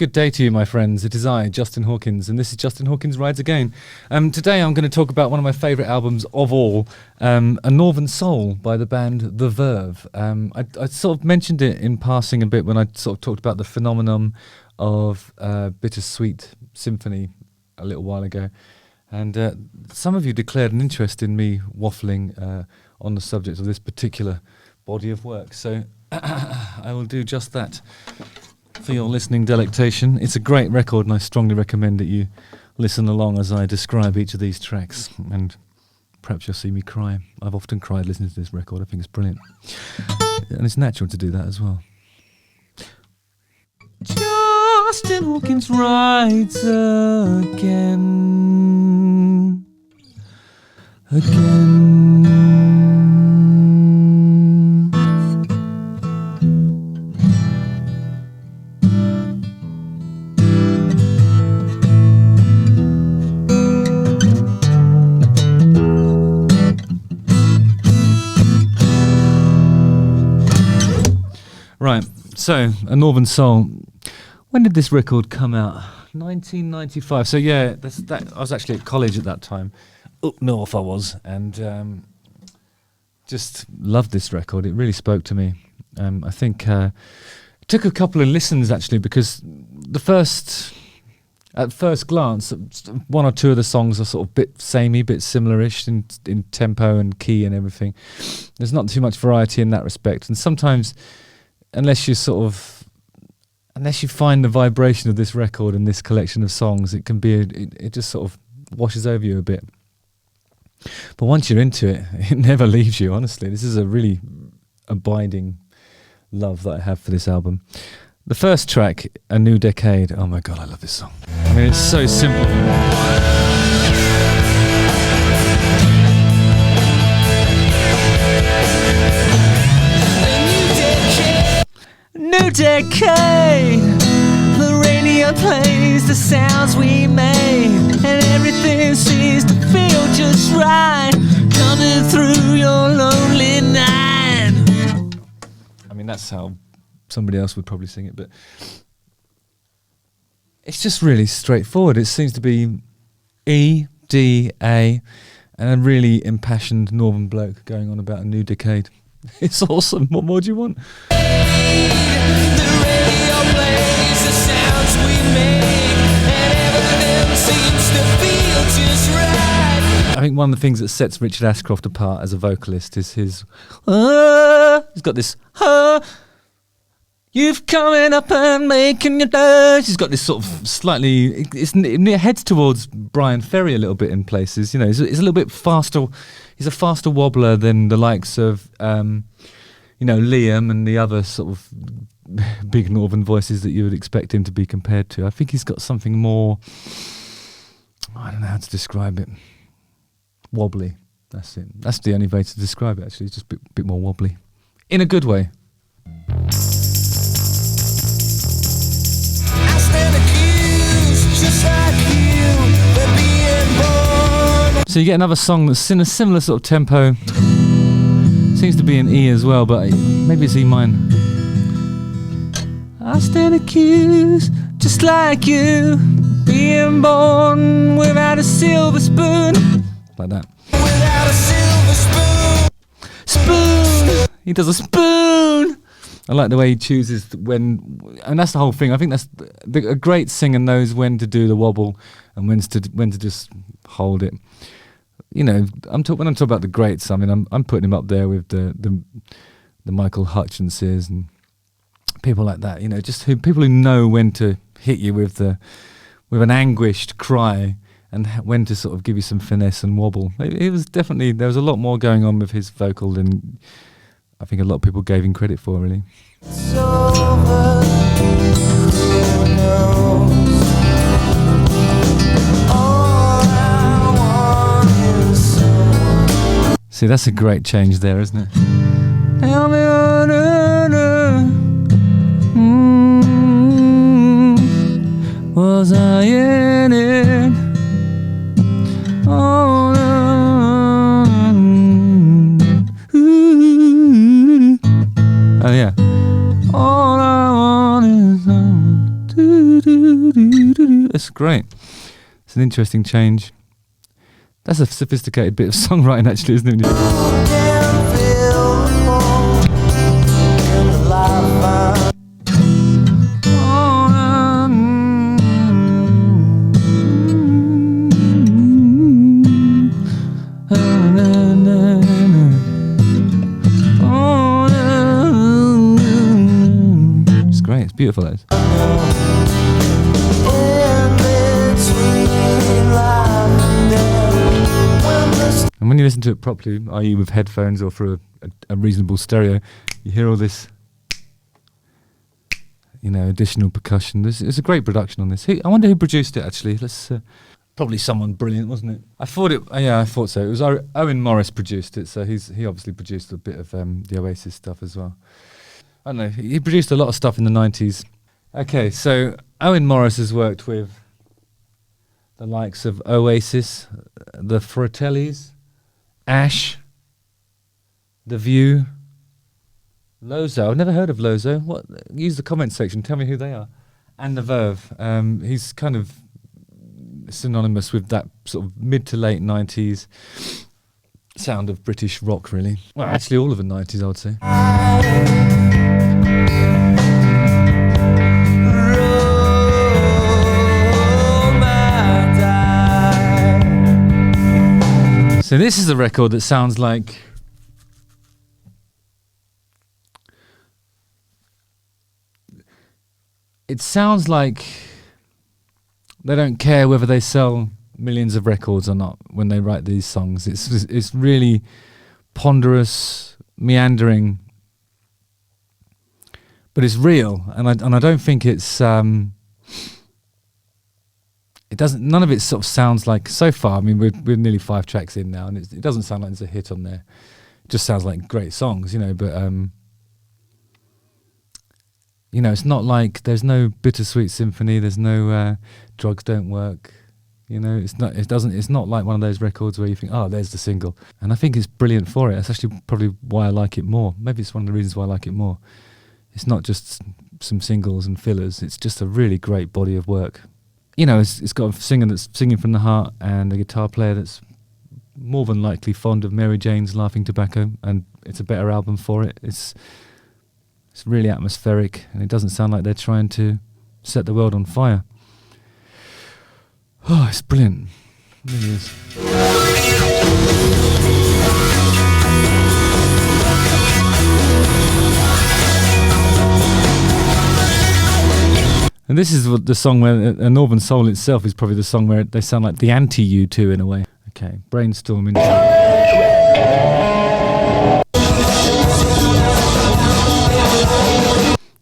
Good day to you, my friends. It is I, Justin Hawkins, and this is Justin Hawkins Rides Again. Today I'm going to talk about one of my favourite albums of all, A Northern Soul by the band The Verve. I sort of mentioned it in passing a bit when I sort of talked about the phenomenon of Bittersweet Symphony a little while ago. And some of you declared an interest in me waffling on the subject of this particular body of work. So I will do just that for your listening delectation. It's a great record, and I strongly recommend that you listen along as I describe each of these tracks, and perhaps you'll see me cry. I've often cried listening to this record. I think it's brilliant, and it's natural to do that as well. Justin Hawkins rides again. Right, so A Northern Soul. When did this record come out? 1995. So yeah, I was actually at college at that time. Up north I was, and just loved this record. It really spoke to me. I think it took a couple of listens actually, because at first glance, one or two of the songs are sort of bit samey, bit similar-ish in tempo and key and everything. There's not too much variety in that respect, and sometimes, unless you find the vibration of this record and this collection of songs, it can be it just sort of washes over you a bit. But once you're into it, it never leaves you, honestly. This is a really abiding love that I have for this album. The first track, A New Decade. Oh my God, I love this song. I mean, it's so simple. New decade, the radio plays the sounds we made, and everything seems to feel just right, coming through your lonely night. I mean, that's how somebody else would probably sing it, but it's just really straightforward. It seems to be E, D, A, and a really impassioned northern bloke going on about a new decade. It's awesome. What more do you want? I think one of the things that sets Richard Ashcroft apart as a vocalist is his he's got this you've coming up and making your dirt. He's got this sort of slightly, it heads towards Brian Ferry a little bit in places. You know, he's a little bit faster. He's a faster wobbler than the likes of Liam and the other sort of big northern voices that you would expect him to be compared to. I think he's got something more, I don't know how to describe it, wobbly. That's it. That's the only way to describe it, actually. It's just a bit more wobbly. In a good way. So you get another song that's in a similar sort of tempo. Seems to be in E as well, but maybe it's E minor. I stand accused, just like you, being born without a silver spoon. Like that. Without a silver spoon. Spoon! He does a spoon! I like the way he chooses and that's the whole thing. I think that's a great singer knows when to do the wobble and when to just hold it. You know, when I'm talking about the greats, I mean, I'm putting him up there with the Michael Hutchinses and people like that. You know, just people who know when to hit you with an anguished cry and when to sort of give you some finesse and wobble. It was definitely, there was a lot more going on with his vocal than I think a lot of people gave him credit for, really. It's over, who knows? See, that's a great change there, isn't it? Tell me was I in it? Oh, oh yeah. All I want is It's great. It's an interesting change. That's a sophisticated bit of songwriting, actually, isn't it? It's great. It's beautiful. That is. And when you listen to it properly, i.e. with headphones or through a reasonable stereo, you hear all this, additional percussion. It's a great production on this. I wonder who produced it, actually. Probably someone brilliant, wasn't it? I thought so. It was Owen Morris produced it, so he obviously produced a bit of the Oasis stuff as well. I don't know. He produced a lot of stuff in the 90s. Okay, so Owen Morris has worked with the likes of Oasis, the Fratellis, Ash, The View, Lozo. I've never heard of Lozo. What? Use the comment section. Tell me who they are. And the Verve. He's kind of synonymous with that sort of mid to late 90s sound of British rock, really. Well, actually all of the 90s, I would say. So this is a record that sounds like they don't care whether they sell millions of records or not when they write these songs. It's really ponderous, meandering, but it's real, and I don't think it's it doesn't. None of it sort of sounds like, so far. I mean, we're nearly 5 tracks in now, and it doesn't sound like there's a hit on there. It just sounds like great songs, But it's not like there's no Bittersweet Symphony. There's no Drugs Don't Work. It's not. It's not like one of those records where you think, oh, there's the single. And I think it's brilliant for it. That's actually probably why I like it more. Maybe it's one of the reasons why I like it more. It's not just some singles and fillers. It's just a really great body of work. It's got a singer that's singing from the heart and a guitar player that's more than likely fond of Mary Jane's Laughing Tobacco, and it's a better album for it. It's really atmospheric, and it doesn't sound like they're trying to set the world on fire. Oh, it's brilliant. It really is. And this is the song where A Northern Soul itself is probably the song where they sound like the anti-U2 in a way. Okay, brainstorming.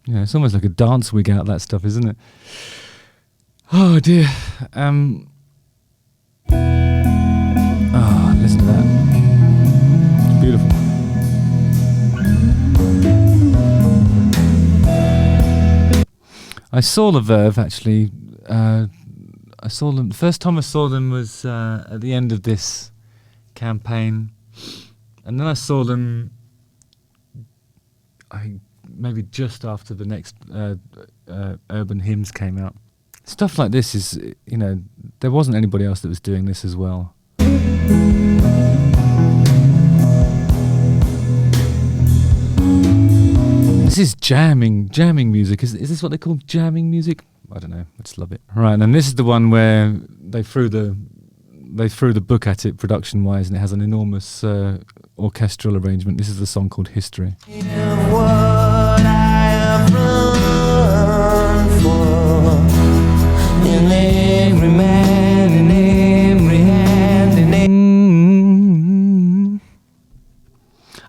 Yeah, it's almost like a dance wig out, that stuff, isn't it? Oh dear. Listen to that. It's beautiful. I saw the Verve, actually. I saw them. The first time I saw them was at the end of this campaign, and then I saw them maybe just after the next Urban Hymns came out. Stuff like this is, there wasn't anybody else that was doing this as well. This is jamming music. Is this what they call jamming music? I don't know. I just love it. Right, and this is the one where they threw the book at it production-wise, and it has an enormous orchestral arrangement. This is the song called History.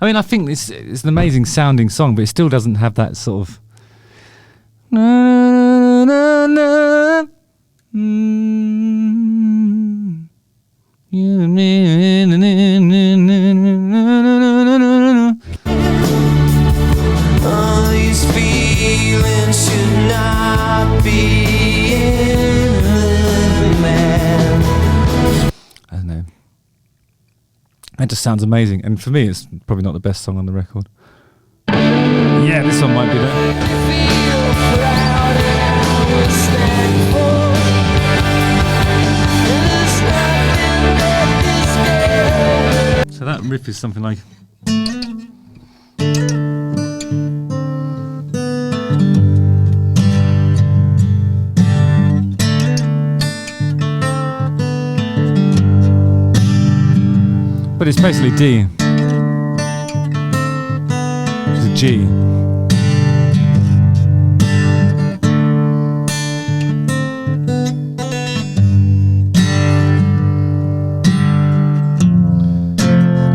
I mean, I think it's an amazing sounding song, but it still doesn't have that sort of. All these feelings should not be in a man. I don't know. It just sounds amazing, and for me, it's probably not the best song on the record. Yeah, this one might be there. that riff is something like. But it's basically D. It's a G.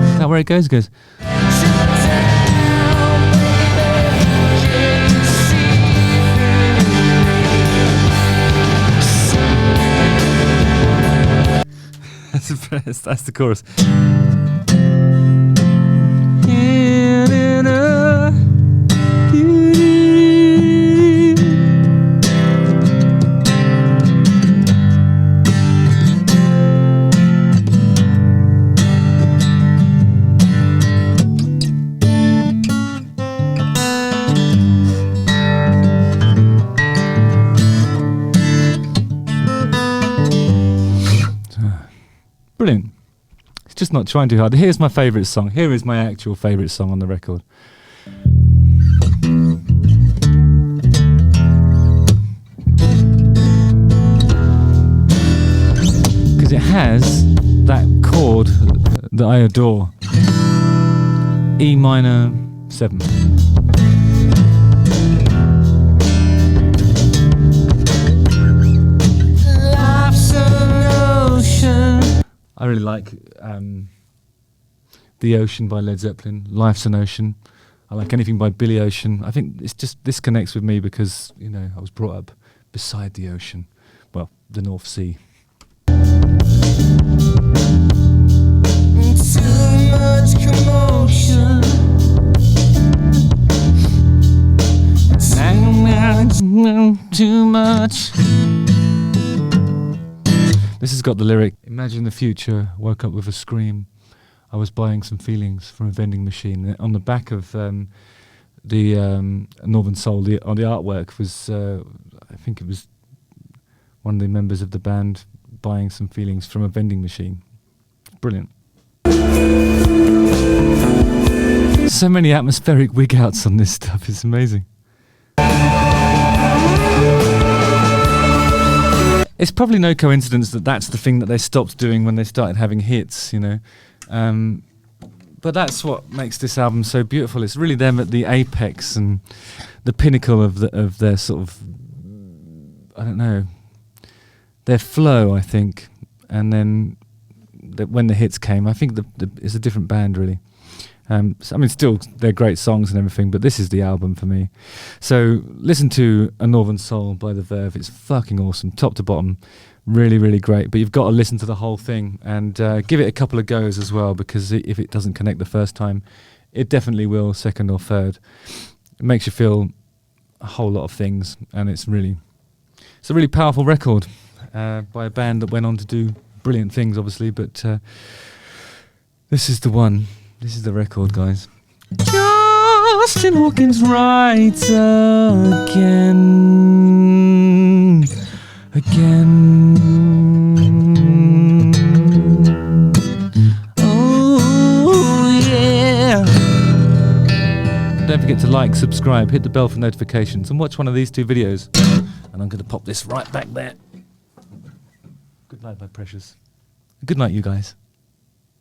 Is that where it goes? It goes. That's the chorus. Brilliant. It's just not trying too hard. Here's my favourite song. Here is my actual favourite song on the record. Because it has that chord that I adore. E minor 7. I really like The Ocean by Led Zeppelin, Life's an Ocean. I like anything by Billy Ocean. I think it's just, this connects with me because, you know, I was brought up beside the ocean. Well, the North Sea. Too much commotion. Too much. This has got the lyric, imagine the future, woke up with a scream. I was buying some feelings from a vending machine. On the back of the Northern Soul, on the artwork was, I think it was one of the members of the band buying some feelings from a vending machine. Brilliant. So many atmospheric wig outs on this stuff, it's amazing. It's probably no coincidence that that's the thing that they stopped doing when they started having hits, you know. But that's what makes this album so beautiful. It's really them at the apex and the pinnacle of their sort of, I don't know, their flow, I think. And then when the hits came, I think it's a different band, really. So, I mean, still, they're great songs and everything, but this is the album for me. So listen to A Northern Soul by the Verve. It's fucking awesome, top to bottom. Really, really great. But you've got to listen to the whole thing and give it a couple of goes as well, because if it doesn't connect the first time, it definitely will second or third. It makes you feel a whole lot of things, and it's a really powerful record by a band that went on to do brilliant things, obviously, but this is the one. This is the record, guys. Justin Hawkins writes again. Oh, yeah. Don't forget to like, subscribe, hit the bell for notifications, and watch one of these two videos. And I'm going to pop this right back there. Good night, my precious. Good night, you guys.